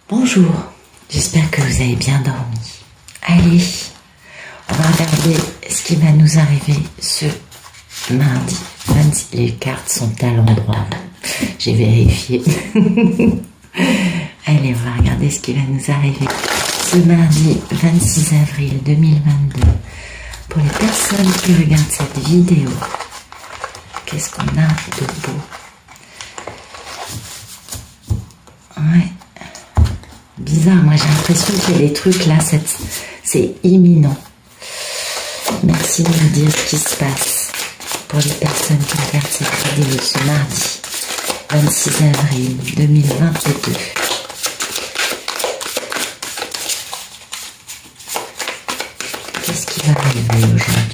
Bonjour, j'espère que vous avez bien dormi. Allez, on va regarder ce qui va nous arriver ce mardi 26. Les cartes sont à l'endroit. J'ai vérifié. Allez, on va regarder ce qui va nous arriver ce mardi 26 avril 2022. Pour les personnes qui regardent cette vidéo, qu'est-ce qu'on a de beau? Ouais. Bizarre, moi j'ai l'impression qu'il y a des trucs là, c'est imminent. Merci de me dire ce qui se passe pour les personnes qui regardent cette vidéo ce mardi 26 avril 2022. Qu'est-ce qui va arriver aujourd'hui?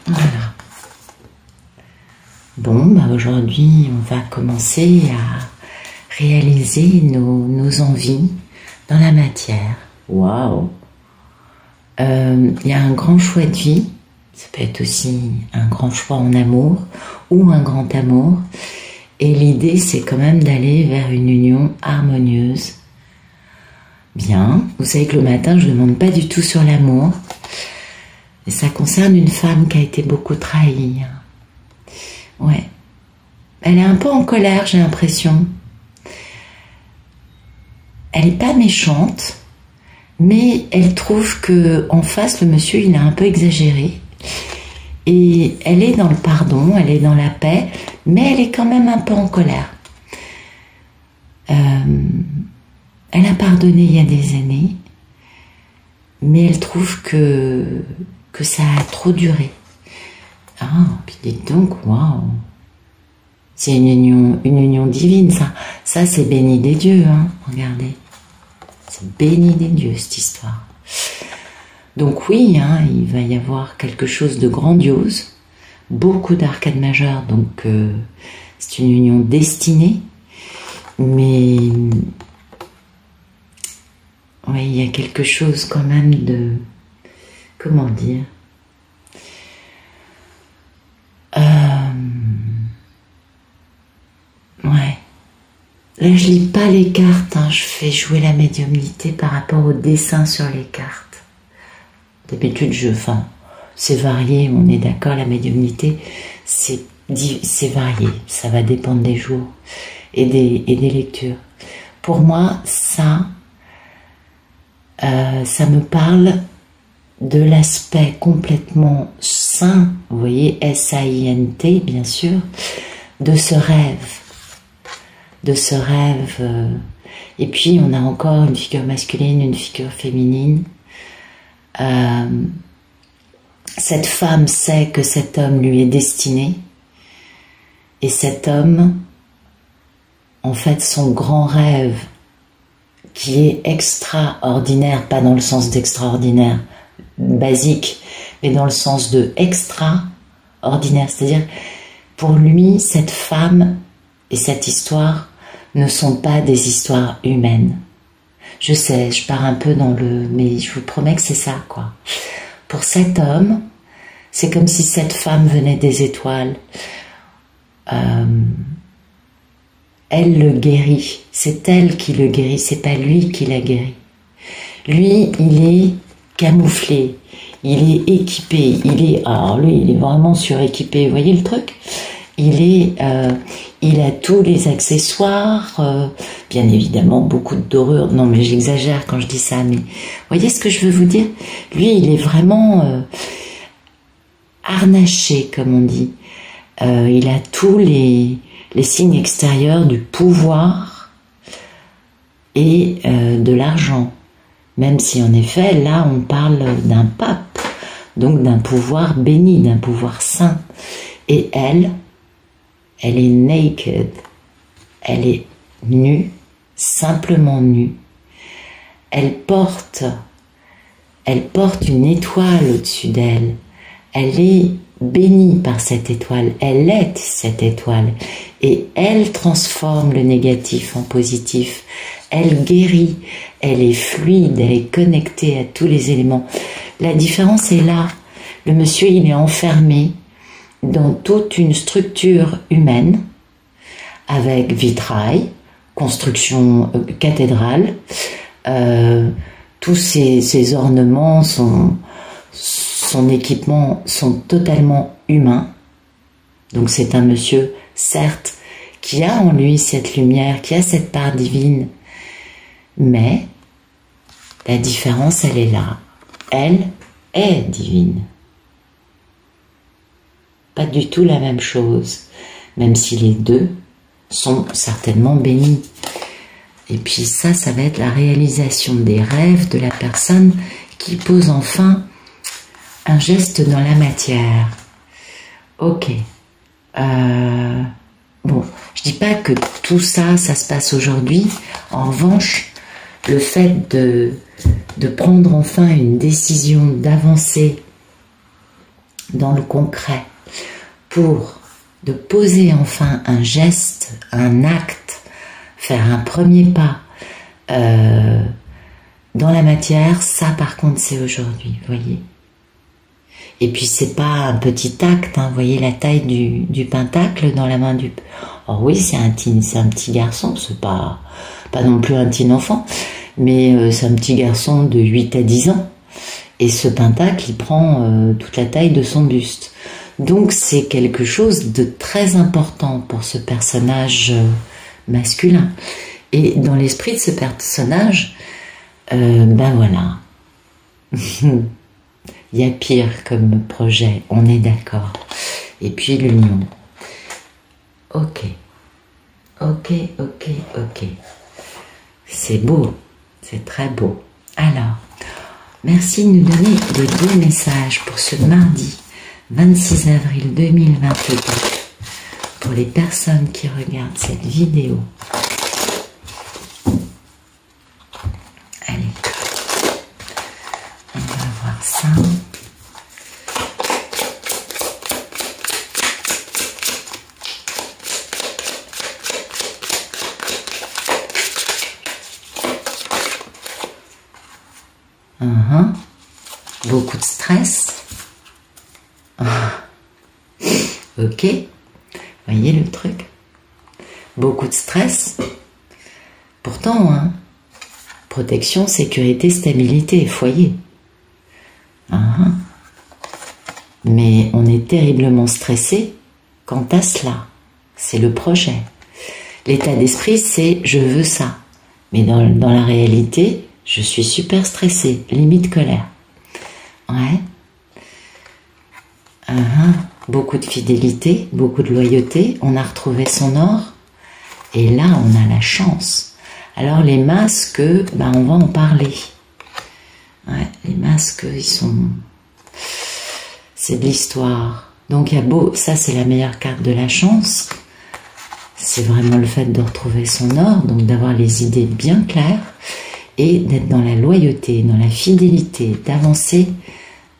Voilà. Bon, bah aujourd'hui, on va commencer à réaliser nos envies dans la matière. Waouh! Il y a un grand choix de vie. Ça peut être aussi un grand choix en amour ou un grand amour. Et l'idée, c'est quand même d'aller vers une union harmonieuse. Bien. Vous savez que le matin, je ne demande pas du tout sur l'amour. Et ça concerne une femme qui a été beaucoup trahie. Ouais. Elle est un peu en colère, j'ai l'impression. Elle n'est pas méchante, mais elle trouve que en face, le monsieur, il a un peu exagéré. Et elle est dans le pardon, elle est dans la paix, mais elle est quand même un peu en colère. Elle a pardonné il y a des années, mais elle trouve que ça a trop duré. Ah, puis dites donc, waouh! C'est une union divine, ça. Ça, c'est béni des dieux, hein. Regardez. C'est béni des dieux, cette histoire. Donc oui, hein, il va y avoir quelque chose de grandiose. Beaucoup d'arcades majeures, donc c'est une union destinée. Mais oui, il y a quelque chose quand même de... Comment dire? Ouais. Là, je lis pas les cartes, hein. Je fais jouer la médiumnité par rapport au dessin sur les cartes. D'habitude, c'est varié, on est d'accord, la médiumnité, c'est varié. Ça va dépendre des jours et des lectures. Pour moi, ça me parle de l'aspect complètement sain, vous voyez, S-A-I-N-T, bien sûr, de ce rêve. Et puis, on a encore une figure masculine, une figure féminine. Cette femme sait que cet homme lui est destiné. Et cet homme, en fait, son grand rêve, qui est extraordinaire, pas dans le sens d'extraordinaire basique, mais dans le sens de extraordinaire. C'est-à-dire, pour lui, cette femme et cette histoire ne sont pas des histoires humaines. Je sais, je pars un peu dans mais je vous promets que c'est ça, quoi. Pour cet homme, c'est comme si cette femme venait des étoiles. Elle le guérit. C'est elle qui le guérit, c'est pas lui qui la guérit. Lui, il est camouflé, il est équipé, alors lui, il est vraiment suréquipé, vous voyez le truc? Il a tous les accessoires, bien évidemment beaucoup de dorures. Non, mais j'exagère quand je dis ça, mais voyez ce que je veux vous dire? Lui, il est vraiment harnaché, comme on dit. Il a tous les signes extérieurs du pouvoir et de l'argent. Même si en effet, là, on parle d'un pape, donc d'un pouvoir béni, d'un pouvoir saint. Et elle est naked, elle est nue, simplement nue. Elle porte une étoile au-dessus d'elle. Elle est bénie par cette étoile, elle est cette étoile et elle transforme le négatif en positif, elle guérit, elle est fluide, elle est connectée à tous les éléments. La différence est là, le monsieur il est enfermé dans toute une structure humaine avec vitrail, construction cathédrale, tous ces ornements, son équipement sont totalement humains. Donc c'est un monsieur, certes, qui a en lui cette lumière, qui a cette part divine, mais la différence, elle est là. Elle est divine. Pas du tout la même chose, même si les deux sont certainement bénis. Et puis ça va être la réalisation des rêves de la personne qui pose enfin un geste dans la matière. Ok. Bon, je dis pas que tout ça se passe aujourd'hui. En revanche, le fait de prendre enfin une décision, d'avancer dans le concret, de poser enfin un geste, un acte, faire un premier pas dans la matière, ça par contre c'est aujourd'hui, voyez. Et puis c'est pas un petit acte, hein, voyez la taille du pentacle dans la main du... Oh oui, c'est un petit garçon, c'est pas non plus un petit enfant, mais c'est un petit garçon de 8 à 10 ans. Et ce pentacle, il prend toute la taille de son buste. Donc c'est quelque chose de très important pour ce personnage masculin. Et dans l'esprit de ce personnage, ben voilà. Il y a pire comme projet, on est d'accord. Et puis l'union. Ok. C'est beau, c'est très beau. Alors, merci de nous donner les deux messages pour ce mardi 26 avril 2022 pour les personnes qui regardent cette vidéo. Allez, on va voir ça. Beaucoup de stress. Ok, voyez le truc. Beaucoup de stress. Pourtant, hein, protection, sécurité, stabilité, foyer. Mais on est terriblement stressé quant à cela. C'est le projet. L'état d'esprit, c'est je veux ça. Mais dans la réalité, je suis super stressé, limite colère. Ouais. Beaucoup de fidélité, beaucoup de loyauté. On a retrouvé son or. Et là, on a la chance. Alors, les masques, ben, on va en parler. Ouais, les masques, ils sont... C'est de l'histoire. Donc, il y a beau... Ça, c'est la meilleure carte de la chance. C'est vraiment le fait de retrouver son or, donc d'avoir les idées bien claires et d'être dans la loyauté, dans la fidélité, d'avancer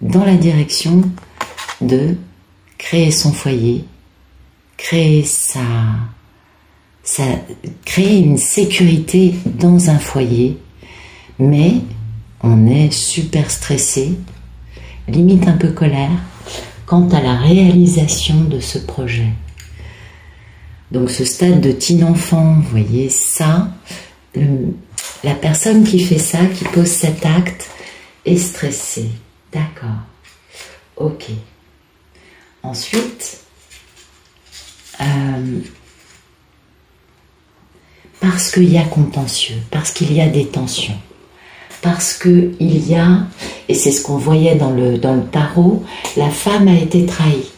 dans la direction de créer son foyer, créer créer une sécurité dans un foyer, mais on est super stressé, limite un peu colère, quant à la réalisation de ce projet. Donc ce stade de teen enfant, vous voyez, ça, la personne qui fait ça, qui pose cet acte, est stressée. D'accord. Ok. Ensuite, parce qu'il y a contentieux, parce qu'il y a des tensions, parce qu'il y a, et c'est ce qu'on voyait dans le tarot, la femme a été trahie.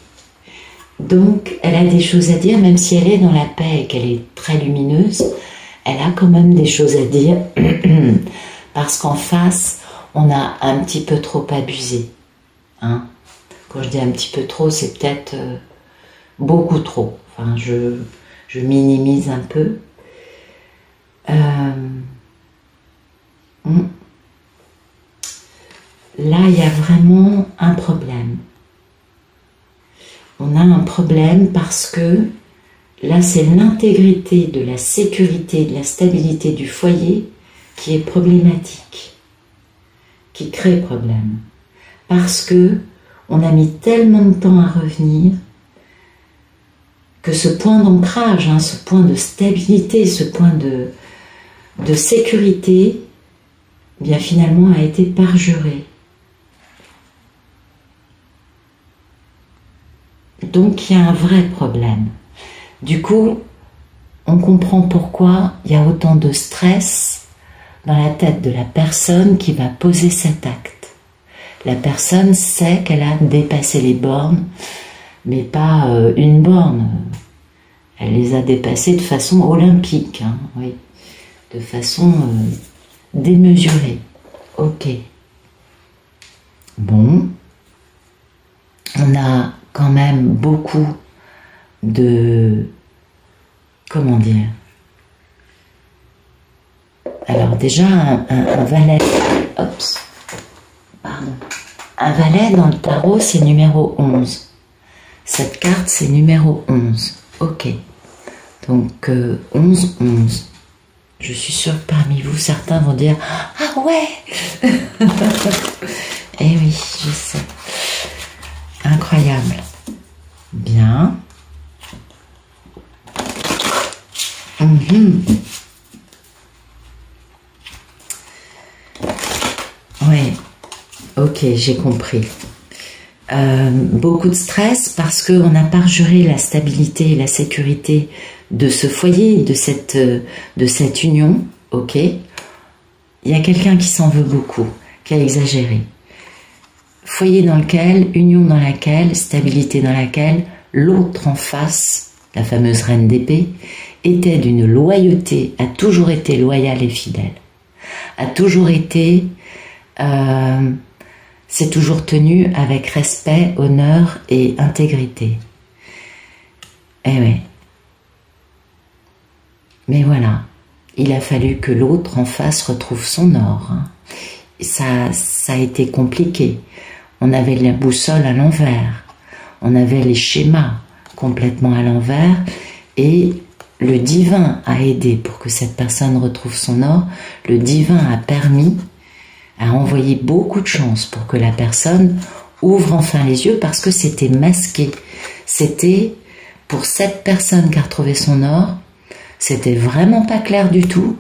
Donc, elle a des choses à dire, même si elle est dans la paix et qu'elle est très lumineuse, elle a quand même des choses à dire, parce qu'en face, on a un petit peu trop abusé. Hein? Quand je dis un petit peu trop, c'est peut-être beaucoup trop. Enfin, je minimise un peu. Là, il y a vraiment un problème. on a un problème parce que là, c'est l'intégrité de la sécurité, de la stabilité du foyer qui est problématique, qui crée problème. Parce que on a mis tellement de temps à revenir que ce point d'ancrage, hein, ce point de stabilité, ce point de sécurité, eh bien finalement a été parjuré. Donc il y a un vrai problème. Du coup, on comprend pourquoi il y a autant de stress dans la tête de la personne qui va poser cet acte. La personne sait qu'elle a dépassé les bornes, mais pas une borne. Elle les a dépassées de façon olympique, hein, oui, de façon démesurée. Ok. Bon. On a quand même beaucoup de... Comment dire? Alors déjà, un valet... Oups. Pardon. Un valet dans le tarot, c'est numéro 11. Cette carte, c'est numéro 11. Ok. Donc, 11, 11. Je suis sûre que parmi vous, certains vont dire « Ah ouais !» Eh oui, je sais. Incroyable. Bien. Ouais. Ok, j'ai compris. Beaucoup de stress parce qu'on n'a pas parjuré la stabilité et la sécurité de ce foyer, de cette union. Ok. Il y a quelqu'un qui s'en veut beaucoup, qui a exagéré. Foyer dans lequel, union dans laquelle, stabilité dans laquelle, l'autre en face, la fameuse reine d'épée, était d'une loyauté, a toujours été loyale et fidèle, a toujours été, s'est toujours tenu avec respect, honneur et intégrité. Eh oui. Mais voilà, il a fallu que l'autre en face retrouve son or. Hein. Ça a été compliqué. On avait la boussole à l'envers, on avait les schémas complètement à l'envers et le divin a aidé pour que cette personne retrouve son or. Le divin a permis, a envoyé beaucoup de chance pour que la personne ouvre enfin les yeux parce que c'était masqué. C'était, pour cette personne qui a retrouvé son or, c'était vraiment pas clair du tout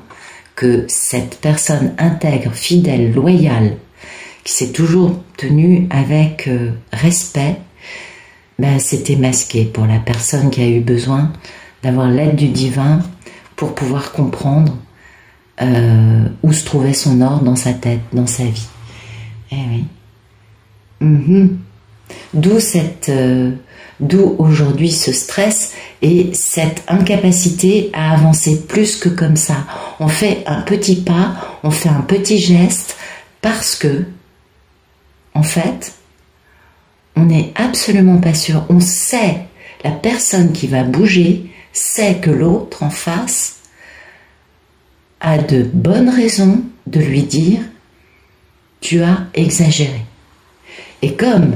que cette personne intègre, fidèle, loyale, qui s'est toujours tenue avec respect, ben, c'était masqué pour la personne qui a eu besoin d'avoir l'aide du divin pour pouvoir comprendre où se trouvait son or dans sa tête, dans sa vie. Eh oui. D'où aujourd'hui ce stress et cette incapacité à avancer plus que comme ça. On fait un petit pas, on fait un petit geste parce que en fait, on n'est absolument pas sûr. On sait, la personne qui va bouger sait que l'autre en face a de bonnes raisons de lui dire « tu as exagéré ». Et comme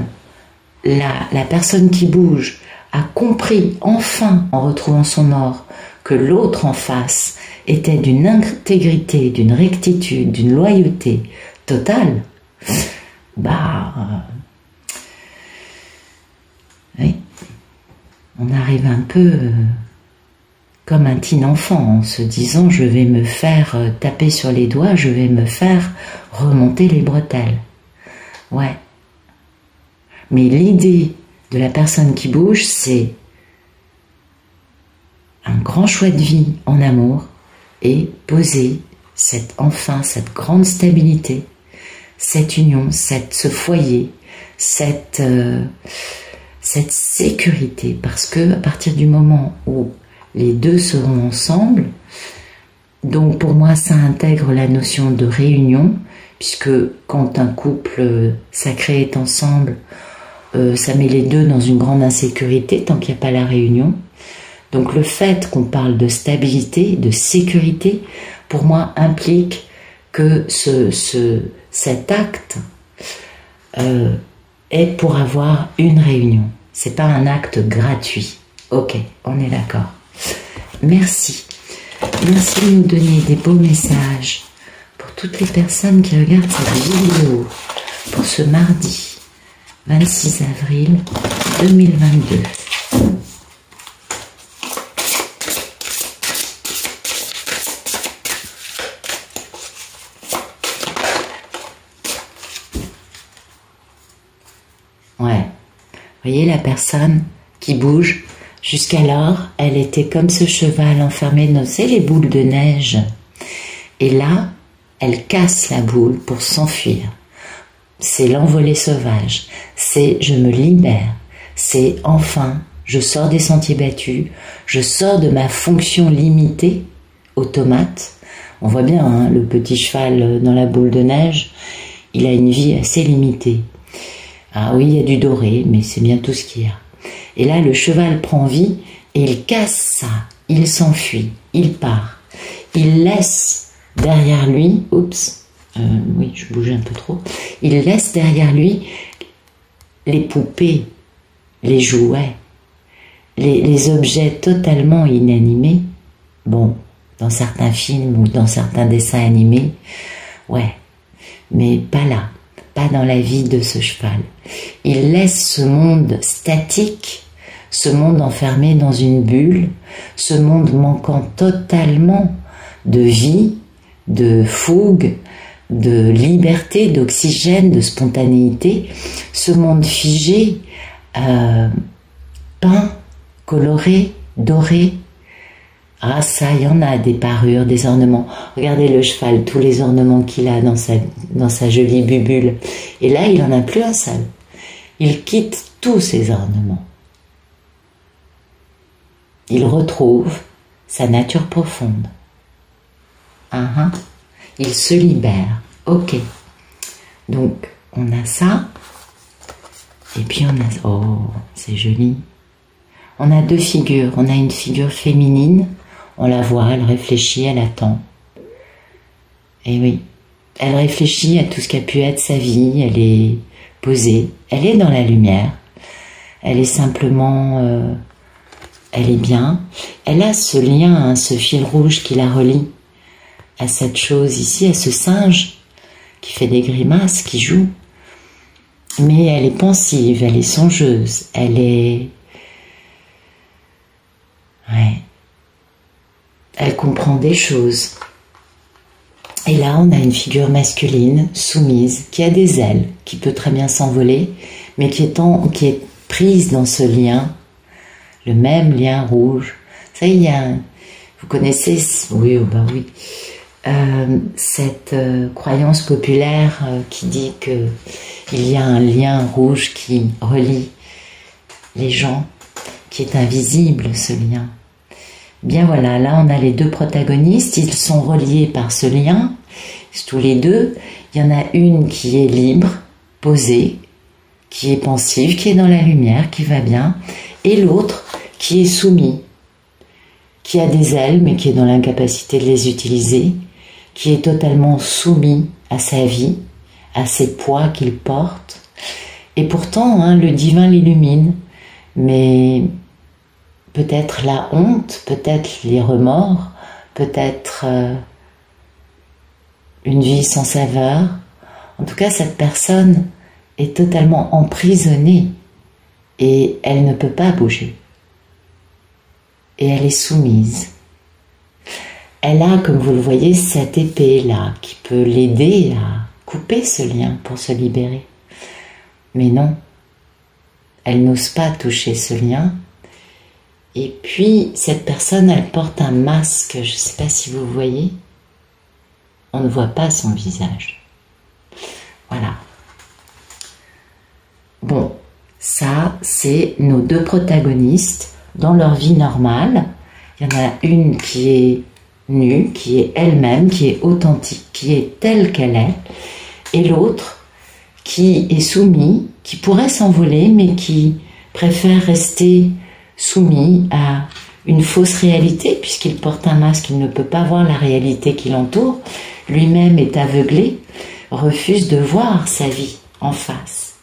la personne qui bouge a compris enfin en retrouvant son or que l'autre en face était d'une intégrité, d'une rectitude, d'une loyauté totale, oui, on arrive un peu comme un petit enfant en se disant je vais me faire taper sur les doigts, je vais me faire remonter les bretelles. Ouais. Mais l'idée de la personne qui bouge, c'est un grand choix de vie en amour et poser cette grande stabilité, cette union, ce foyer, cette sécurité, parce que à partir du moment où les deux seront ensemble, donc pour moi ça intègre la notion de réunion, puisque quand un couple sacré est ensemble, ça met les deux dans une grande insécurité tant qu'il n'y a pas la réunion. Donc le fait qu'on parle de stabilité, de sécurité, pour moi implique que cet acte est pour avoir une réunion. C'est pas un acte gratuit. Ok, on est d'accord. Merci. Merci de nous donner des beaux messages pour toutes les personnes qui regardent cette vidéo pour ce mardi 26 avril 2022. Ouais. Voyez la personne qui bouge. Jusqu'alors, elle était comme ce cheval enfermé dans, les boules de neige. Et là, elle casse la boule pour s'enfuir. C'est l'envolée sauvage. C'est je me libère. C'est enfin, je sors des sentiers battus. Je sors de ma fonction limitée, automate. On voit bien, hein, le petit cheval dans la boule de neige, il a une vie assez limitée. Ah oui, il y a du doré, mais c'est bien tout ce qu'il y a. Et là, le cheval prend vie et il casse ça. Il s'enfuit, il part. Il laisse derrière lui, oups, oui, je bougeais un peu trop. Il laisse derrière lui les poupées, les jouets, les objets totalement inanimés. Bon, dans certains films ou dans certains dessins animés, ouais, mais pas là, pas dans la vie de ce cheval. Il laisse ce monde statique, ce monde enfermé dans une bulle, ce monde manquant totalement de vie, de fougue, de liberté, d'oxygène, de spontanéité, ce monde figé, peint, coloré, doré. Ah ça, il y en a des parures, des ornements. Regardez le cheval, tous les ornements qu'il a dans sa jolie bubule. Et là, il n'en a plus un seul. Il quitte tous ses ornements. Il retrouve sa nature profonde. Il se libère. Ok. Donc, on a ça. Et puis, on a... Oh, c'est joli. On a deux figures. On a une figure féminine. On la voit, elle réfléchit, elle attend. Et oui, elle réfléchit à tout ce qu'a pu être sa vie. Elle est posée. Elle est dans la lumière. Elle est simplement... elle est bien. Elle a ce lien, hein, ce fil rouge qui la relie à cette chose ici, à ce singe qui fait des grimaces, qui joue. Mais elle est pensive, elle est songeuse, elle est... Ouais. Elle comprend des choses. Et là, on a une figure masculine, soumise, qui a des ailes, qui peut très bien s'envoler, mais qui est prise dans ce lien, le même lien rouge. Ça, il y a... Vous connaissez... Oui, bah oui. Cette croyance populaire qui dit que il y a un lien rouge qui relie les gens, qui est invisible, ce lien. Bien voilà, là on a les deux protagonistes, ils sont reliés par ce lien, tous les deux. Il y en a une qui est libre, posée, qui est pensive, qui est dans la lumière, qui va bien, et l'autre qui est soumis, qui a des ailes mais qui est dans l'incapacité de les utiliser, qui est totalement soumis à sa vie, à ses poids qu'il porte. Et pourtant, hein, le divin l'illumine, mais peut-être la honte, peut-être les remords, peut-être une vie sans saveur. En tout cas, cette personne est totalement emprisonnée et elle ne peut pas bouger. Et elle est soumise. Elle a, comme vous le voyez, cette épée-là qui peut l'aider à couper ce lien pour se libérer. Mais non, elle n'ose pas toucher ce lien. Et puis, cette personne, elle porte un masque, je ne sais pas si vous voyez. On ne voit pas son visage. Voilà. Bon, ça, c'est nos deux protagonistes dans leur vie normale. Il y en a une qui est nue, qui est elle-même, qui est authentique, qui est telle qu'elle est, et l'autre qui est soumis, qui pourrait s'envoler, mais qui préfère rester soumis à une fausse réalité, puisqu'il porte un masque, il ne peut pas voir la réalité qui l'entoure, lui-même est aveuglé, refuse de voir sa vie en face.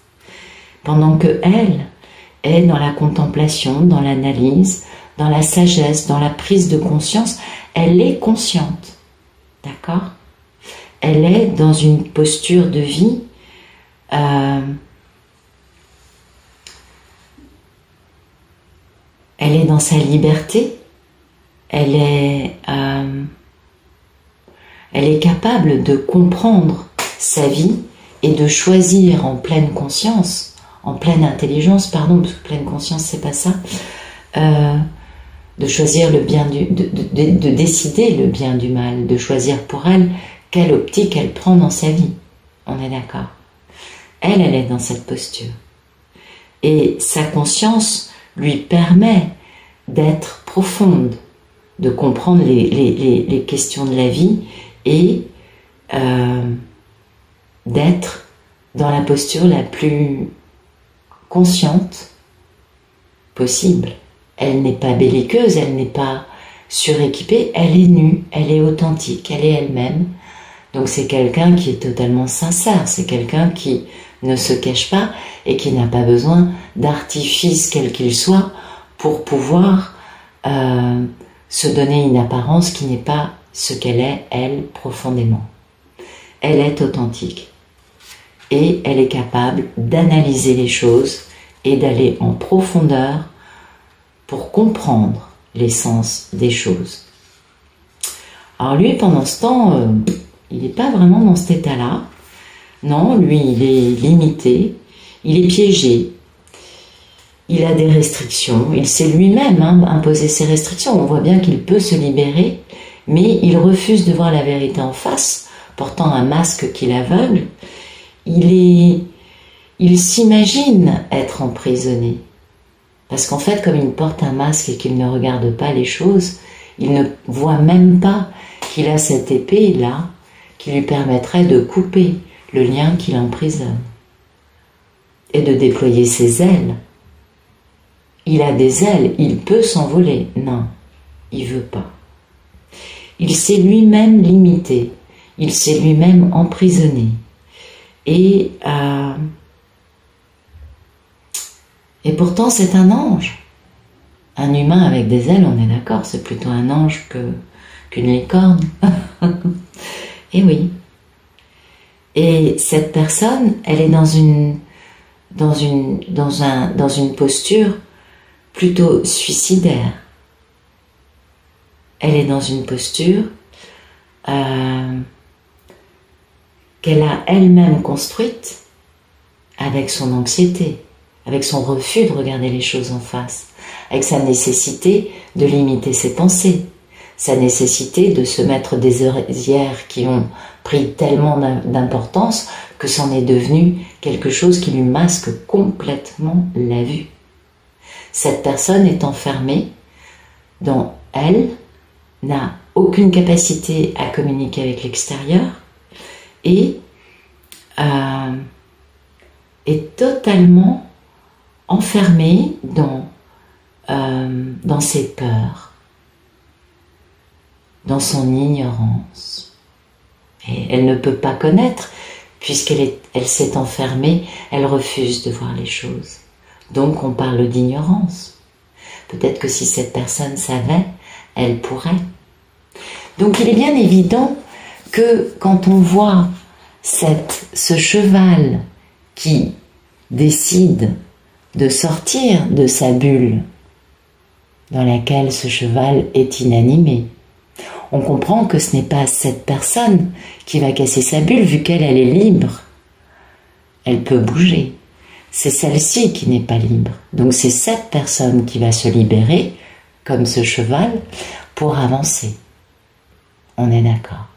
Pendant que elle est dans la contemplation, dans l'analyse, dans la sagesse, dans la prise de conscience. Elle est consciente, d'accord? Elle est dans une posture de vie elle est dans sa liberté, elle est capable de comprendre sa vie et de choisir en pleine conscience, en pleine intelligence, pardon, parce que pleine conscience c'est pas ça, de choisir le bien de décider le bien du mal, de choisir pour elle quelle optique elle prend dans sa vie. On est d'accord? Elle est dans cette posture. Et sa conscience lui permet d'être profonde, de comprendre les questions de la vie et d'être dans la posture la plus consciente possible. Elle n'est pas belliqueuse, elle n'est pas suréquipée, elle est nue, elle est authentique, elle est elle-même. Donc c'est quelqu'un qui est totalement sincère, c'est quelqu'un qui ne se cache pas et qui n'a pas besoin d'artifice quel qu'il soit pour pouvoir se donner une apparence qui n'est pas ce qu'elle est, elle, profondément. Elle est authentique et elle est capable d'analyser les choses et d'aller en profondeur pour comprendre l'essence des choses. Alors lui, pendant ce temps, il n'est pas vraiment dans cet état-là. Non, lui, il est limité, il est piégé, il a des restrictions, il s'est lui-même imposé ses restrictions. On voit bien qu'il peut se libérer, mais il refuse de voir la vérité en face, portant un masque qui l'aveugle. Il s'imagine être emprisonné. Parce qu'en fait, comme il porte un masque et qu'il ne regarde pas les choses, il ne voit même pas qu'il a cette épée-là qui lui permettrait de couper le lien qui l'emprisonne et de déployer ses ailes. Il a des ailes, il peut s'envoler. Non, il veut pas. Il s'est lui-même limité, il s'est lui-même emprisonné. Et pourtant, c'est un ange. Un humain avec des ailes, on est d'accord, c'est plutôt un ange qu'une licorne. Et oui. Et cette personne, elle est dans une posture plutôt suicidaire. Elle est dans une posture qu'elle a elle-même construite avec son anxiété, avec son refus de regarder les choses en face, avec sa nécessité de limiter ses pensées, sa nécessité de se mettre des œillères qui ont pris tellement d'importance que c'en est devenu quelque chose qui lui masque complètement la vue. Cette personne est enfermée dans elle, n'a aucune capacité à communiquer avec l'extérieur et est totalement enfermée dans ses peurs, dans son ignorance. Et elle ne peut pas connaître, puisqu'elle s'est enfermée, elle refuse de voir les choses. Donc on parle d'ignorance. Peut-être que si cette personne savait, elle pourrait. Donc il est bien évident que quand on voit ce cheval qui décide de sortir de sa bulle dans laquelle ce cheval est inanimé, on comprend que ce n'est pas cette personne qui va casser sa bulle, vu qu'elle est libre. Elle peut bouger. C'est celle-ci qui n'est pas libre. Donc c'est cette personne qui va se libérer, comme ce cheval, pour avancer. On est d'accord.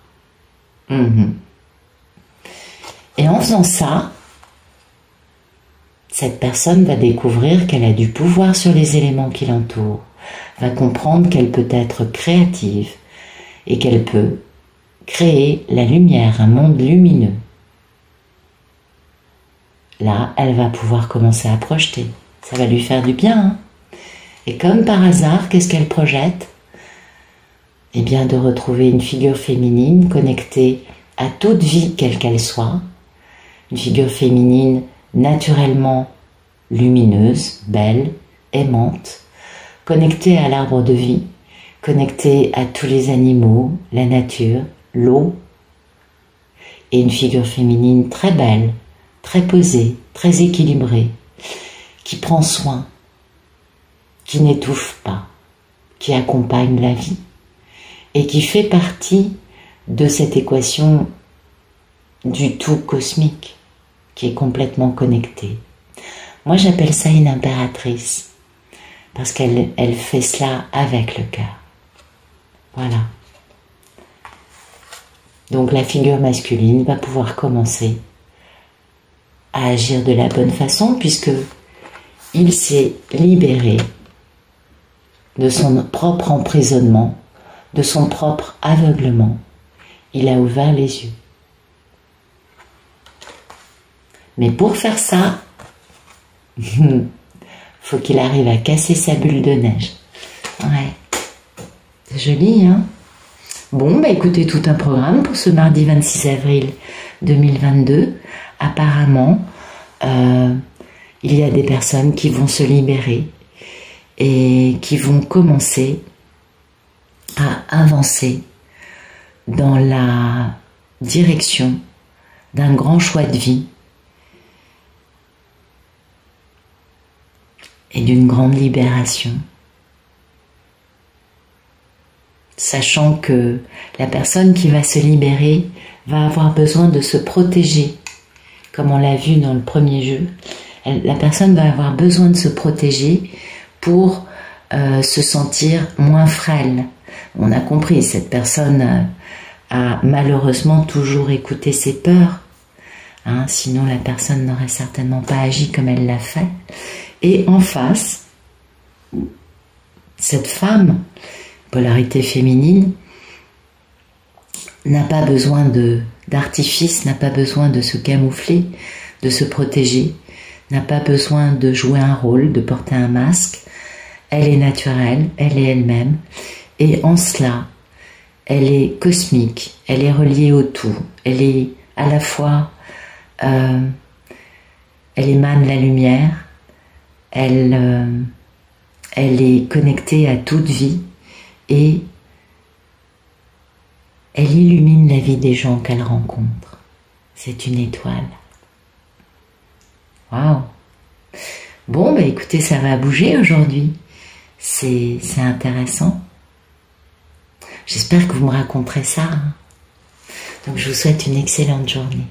Et en faisant ça, cette personne va découvrir qu'elle a du pouvoir sur les éléments qui l'entourent, va comprendre qu'elle peut être créative et qu'elle peut créer la lumière, un monde lumineux. Là, elle va pouvoir commencer à projeter. Ça va lui faire du bien. Et comme par hasard, qu'est-ce qu'elle projette? Eh bien, de retrouver une figure féminine connectée à toute vie, quelle qu'elle soit. Une figure féminine naturellement lumineuse, belle, aimante, connectée à l'arbre de vie, connectée à tous les animaux, la nature, l'eau, et une figure féminine très belle, très posée, très équilibrée, qui prend soin, qui n'étouffe pas, qui accompagne la vie et qui fait partie de cette équation du tout cosmique qui est complètement connectée. Moi, j'appelle ça une impératrice parce qu'elle fait cela avec le cœur. Voilà. Donc la figure masculine va pouvoir commencer à agir de la bonne façon puisque il s'est libéré de son propre emprisonnement, de son propre aveuglement. Il a ouvert les yeux. Mais pour faire ça, faut qu'il arrive à casser sa bulle de neige. Ouais. C'est joli, hein? Bon, bah écoutez, tout un programme pour ce mardi 26 avril 2022. Apparemment, il y a des personnes qui vont se libérer et qui vont commencer à avancer dans la direction d'un grand choix de vie et d'une grande libération. Sachant que la personne qui va se libérer va avoir besoin de se protéger, comme on l'a vu dans le premier jeu. La personne va avoir besoin de se protéger pour se sentir moins frêle. On a compris, cette personne a malheureusement toujours écouté ses peurs, hein, sinon la personne n'aurait certainement pas agi comme elle l'a fait. Et en face, cette femme, polarité féminine, n'a pas besoin d'artifice, n'a pas besoin de se camoufler, de se protéger, n'a pas besoin de jouer un rôle, de porter un masque. Elle est naturelle, elle est elle-même, et en cela, elle est cosmique, elle est reliée au tout, elle est à la fois, elle émane la lumière, elle est connectée à toute vie, et elle illumine la vie des gens qu'elle rencontre. C'est une étoile. Waouh! Bon, bah écoutez, ça va bouger aujourd'hui. C'est intéressant. J'espère que vous me raconterez ça. Donc je vous souhaite une excellente journée.